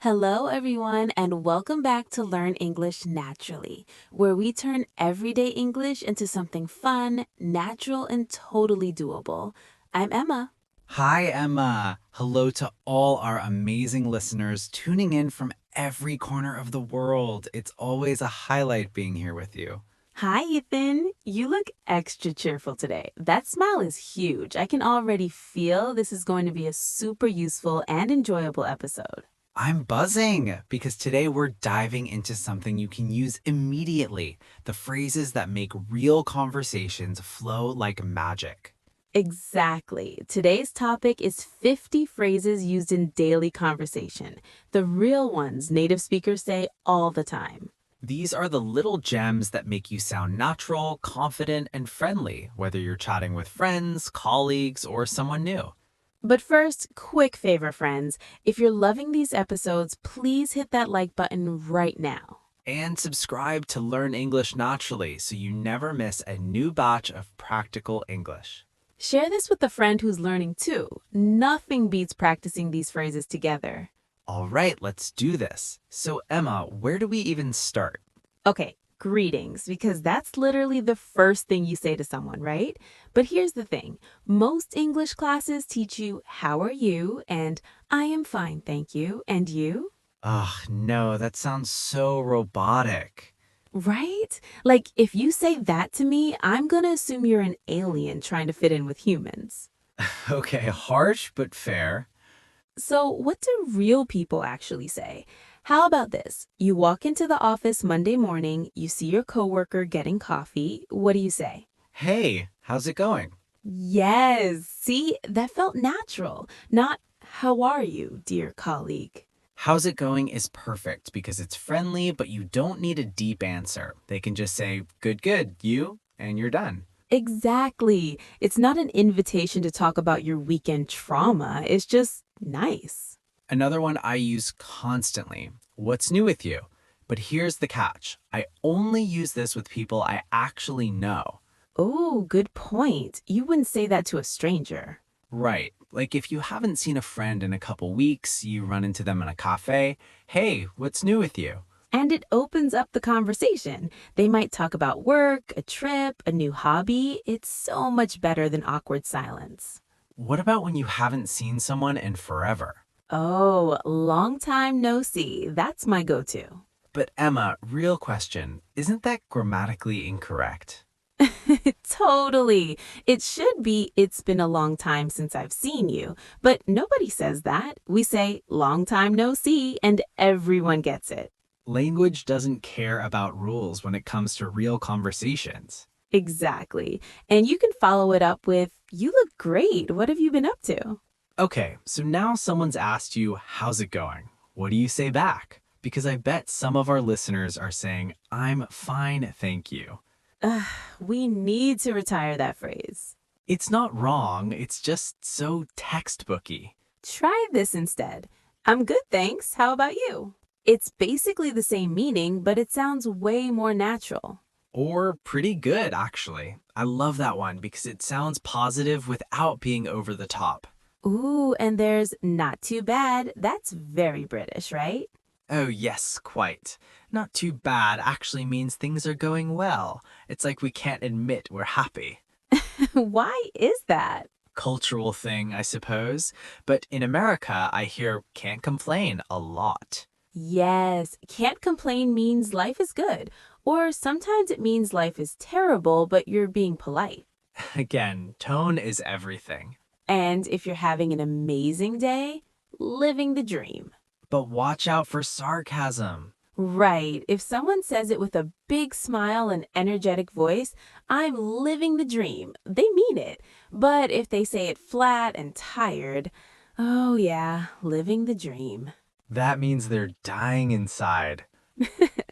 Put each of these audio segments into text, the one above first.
Hello, everyone, and welcome back to Learn English Naturally, where we turn everyday English into something fun, natural, and totally doable. I'm Emma. Hi, Emma. Hello to all our amazing listeners tuning in from every corner of the world. It's always a highlight being here with you. Hi, Ethan. You look extra cheerful today. That smile is huge. I can already feel this is going to be a super useful and enjoyable episode. I'm buzzing because today we're diving into something you can use immediately, the phrases that make real conversations flow like magic. Exactly. Today's topic is 50 phrases used in daily conversation, the real ones native speakers say all the time. These are the little gems that make you sound natural, confident, and friendly, whether you're chatting with friends, colleagues, or someone new. But first, quick favor, friends. If you're loving these episodes, please hit that like button right now. And subscribe to Learn English Naturally so you never miss a new batch of practical English. Share this with a friend who's learning too. Nothing beats practicing these phrases together. All right, let's do this. So, Emma, where do we even start? Okay, greetings, because that's literally the first thing you say to someone, right? But here's the thing. Most English classes teach you, how are you? And I am fine, thank you. And you? Ugh, no, that sounds so robotic. Right? Like, if you say that to me, I'm gonna assume you're an alien trying to fit in with humans. Okay, harsh but fair. So, what do real people actually say? How about this? You walk into the office Monday morning, you see your coworker getting coffee. What do you say? Hey, how's it going? Yes, see, that felt natural, not how are you, dear colleague? How's it going is perfect because it's friendly, but you don't need a deep answer. They can just say, good, good, you, and you're done. Exactly. It's not an invitation to talk about your weekend trauma. It's just nice. Another one I use constantly. What's new with you? But here's the catch. I only use this with people I actually know. Oh, good point. You wouldn't say that to a stranger. Right. Like if you haven't seen a friend in a couple weeks, you run into them in a cafe. Hey, what's new with you? And it opens up the conversation. They might talk about work, a trip, a new hobby. It's so much better than awkward silence. What about when you haven't seen someone in forever? Oh, long time no see. That's my go-to. But Emma, real question, isn't that grammatically incorrect? Totally. It should be, it's been a long time since I've seen you. But nobody says that. We say, long time no see, and everyone gets it. Language doesn't care about rules when it comes to real conversations. Exactly. And you can follow it up with, you look great. What have you been up to? Okay, so now someone's asked you, how's it going? What do you say back? Because I bet some of our listeners are saying, I'm fine, thank you. Ugh, we need to retire that phrase. It's not wrong, it's just so textbooky. Try this instead. I'm good, thanks. How about you? It's basically the same meaning, but it sounds way more natural. Or pretty good, actually. I love that one because it sounds positive without being over the top. Ooh, and there's not too bad. That's very British, right? Oh, yes, quite. Not too bad actually means things are going well. It's like we can't admit we're happy. Why is that? Cultural thing, I suppose. But in America, I hear can't complain a lot. Yes, can't complain means life is good. Or sometimes it means life is terrible, but you're being polite. Again, tone is everything. And if you're having an amazing day, living the dream. But watch out for sarcasm. Right. If someone says it with a big smile and energetic voice, I'm living the dream. They mean it. But if they say it flat and tired, oh yeah, living the dream. That means they're dying inside.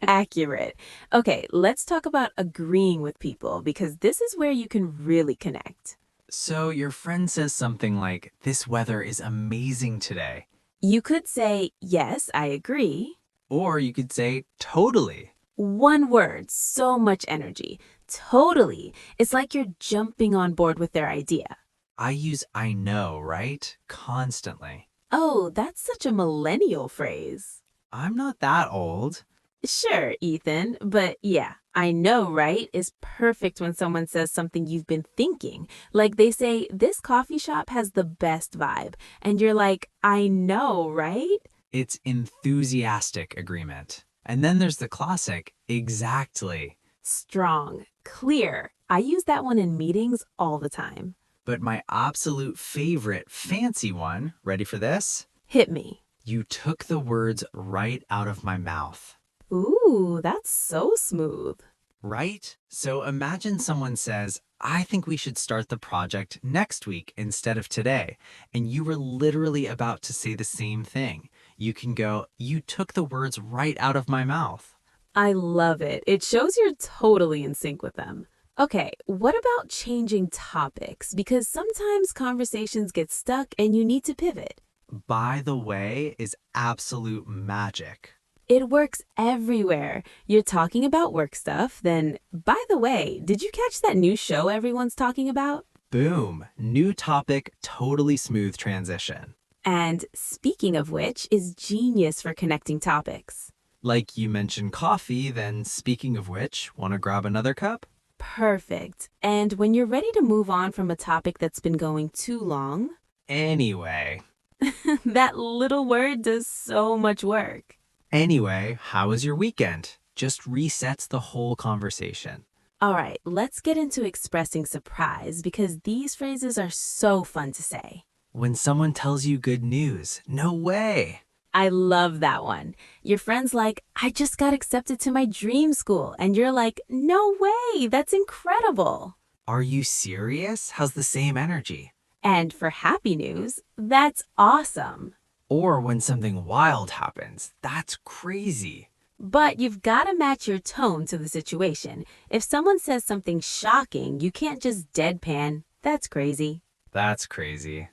Accurate. Okay, let's talk about agreeing with people because this is where you can really connect. So your friend says something like, this weather is amazing today. You could say, yes, I agree. Or you could say, totally. One word, so much energy. Totally. It's like you're jumping on board with their idea. I use I know, right? Constantly. Oh, that's such a millennial phrase. I'm not that old. Sure, Ethan, but yeah, I know, right? Is perfect when someone says something you've been thinking. Like they say, this coffee shop has the best vibe. And you're like, I know, right? It's enthusiastic agreement. And then there's the classic, exactly. Strong, clear. I use that one in meetings all the time. But my absolute favorite fancy one, ready for this? Hit me. You took the words right out of my mouth. Ooh, that's so smooth. Right? So imagine someone says, I think we should start the project next week instead of today. And you were literally about to say the same thing. You can go, you took the words right out of my mouth. I love it. It shows you're totally in sync with them. Okay, what about changing topics? Because sometimes conversations get stuck and you need to pivot. By the way, is absolute magic. It works everywhere. You're talking about work stuff, then, by the way, did you catch that new show everyone's talking about? Boom. New topic, totally smooth transition. And speaking of which, is genius for connecting topics. Like you mentioned coffee, then speaking of which, want to grab another cup? Perfect. And when you're ready to move on from a topic that's been going too long, Anyway. that little word does so much work. Anyway, how was your weekend? Just resets the whole conversation. All right, let's get into expressing surprise because these phrases are so fun to say. When someone tells you good news, no way. I love that one. Your friend's like, I just got accepted to my dream school. And you're like, no way, that's incredible. Are you serious? How's the same energy? And for happy news, that's awesome. Or when something wild happens, that's crazy. But you've got to match your tone to the situation. If someone says something shocking, you can't just deadpan, that's crazy. That's crazy.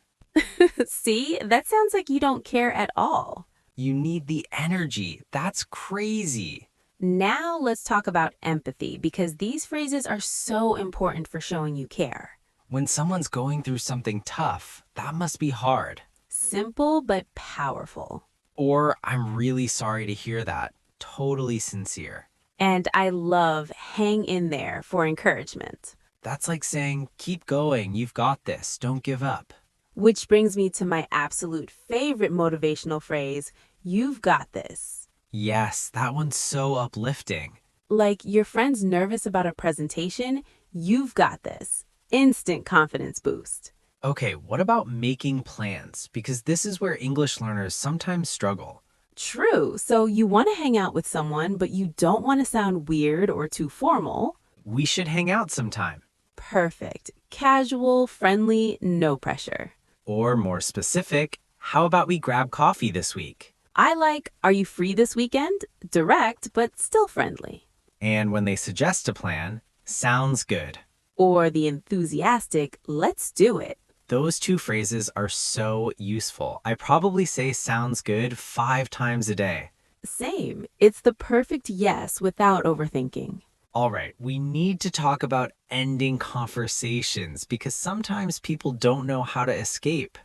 See, that sounds like you don't care at all. You need the energy. That's crazy. Now let's talk about empathy because these phrases are so important for showing you care. When someone's going through something tough, that must be hard. Simple but powerful. Or, I'm really sorry to hear that. Totally sincere. And I love hang in there for encouragement. That's like saying, keep going, you've got this, don't give up. Which brings me to my absolute favorite motivational phrase, you've got this. Yes, that one's so uplifting. Like your friend's nervous about a presentation, you've got this. Instant confidence boost. Okay, what about making plans? Because this is where English learners sometimes struggle. True, so you want to hang out with someone, but you don't want to sound weird or too formal. We should hang out sometime. Perfect. Casual, friendly, no pressure. Or more specific, how about we grab coffee this week? I like, are you free this weekend? Direct, but still friendly. And when they suggest a plan, sounds good. Or the enthusiastic, let's do it. Those two phrases are so useful. I probably say sounds good 5 times a day. Same. It's the perfect yes without overthinking. All right, we need to talk about ending conversations because sometimes people don't know how to escape.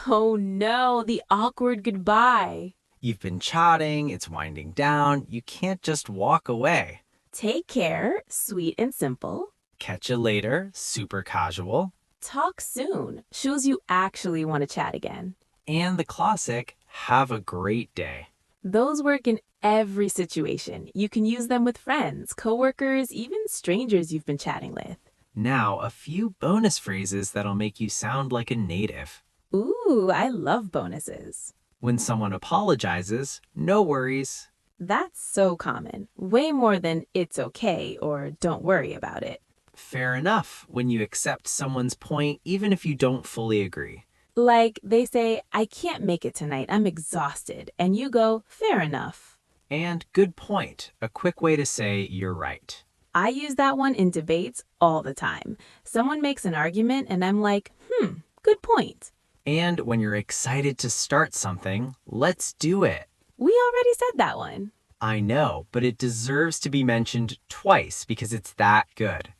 Oh no, the awkward goodbye. You've been chatting, it's winding down, you can't just walk away. Take care, sweet and simple. Catch you later, super casual. Talk soon, shows you actually want to chat again. And the classic, have a great day. Those work in every situation. You can use them with friends, coworkers, even strangers you've been chatting with. Now, a few bonus phrases that'll make you sound like a native. Ooh, I love bonuses. When someone apologizes, no worries. That's so common. Way more than it's okay or don't worry about it. Fair enough when you accept someone's point even if you don't fully agree. Like they say, I can't make it tonight, I'm exhausted. And you go, fair enough. And good point, a quick way to say you're right. I use that one in debates all the time. Someone makes an argument and I'm like, good point. And when you're excited to start something, let's do it. We already said that one. I know, but it deserves to be mentioned twice because it's that good.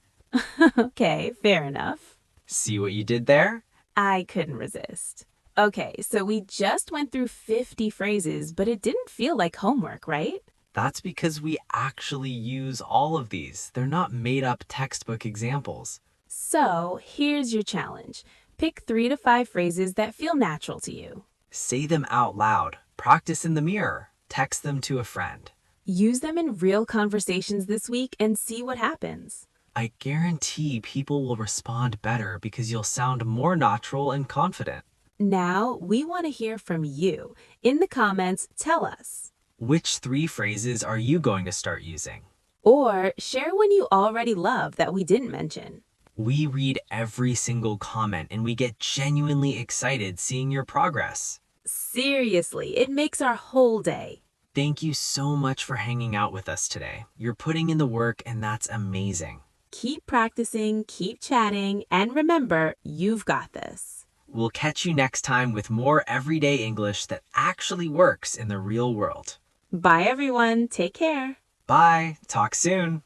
Okay, fair enough. See what you did there? I couldn't resist. Okay, so we just went through 50 phrases, but it didn't feel like homework, right? That's because we actually use all of these. They're not made up textbook examples. So here's your challenge. Pick 3 to 5 phrases that feel natural to you. Say them out loud. Practice in the mirror. Text them to a friend. Use them in real conversations this week and see what happens. I guarantee people will respond better because you'll sound more natural and confident. Now, we want to hear from you. In the comments, tell us. Which 3 phrases are you going to start using? Or share one you already love that we didn't mention. We read every single comment and we get genuinely excited seeing your progress. Seriously, it makes our whole day. Thank you so much for hanging out with us today. You're putting in the work and that's amazing. Keep practicing, keep chatting, and remember, you've got this. We'll catch you next time with more everyday English that actually works in the real world. Bye, everyone. Take care. Bye. Talk soon.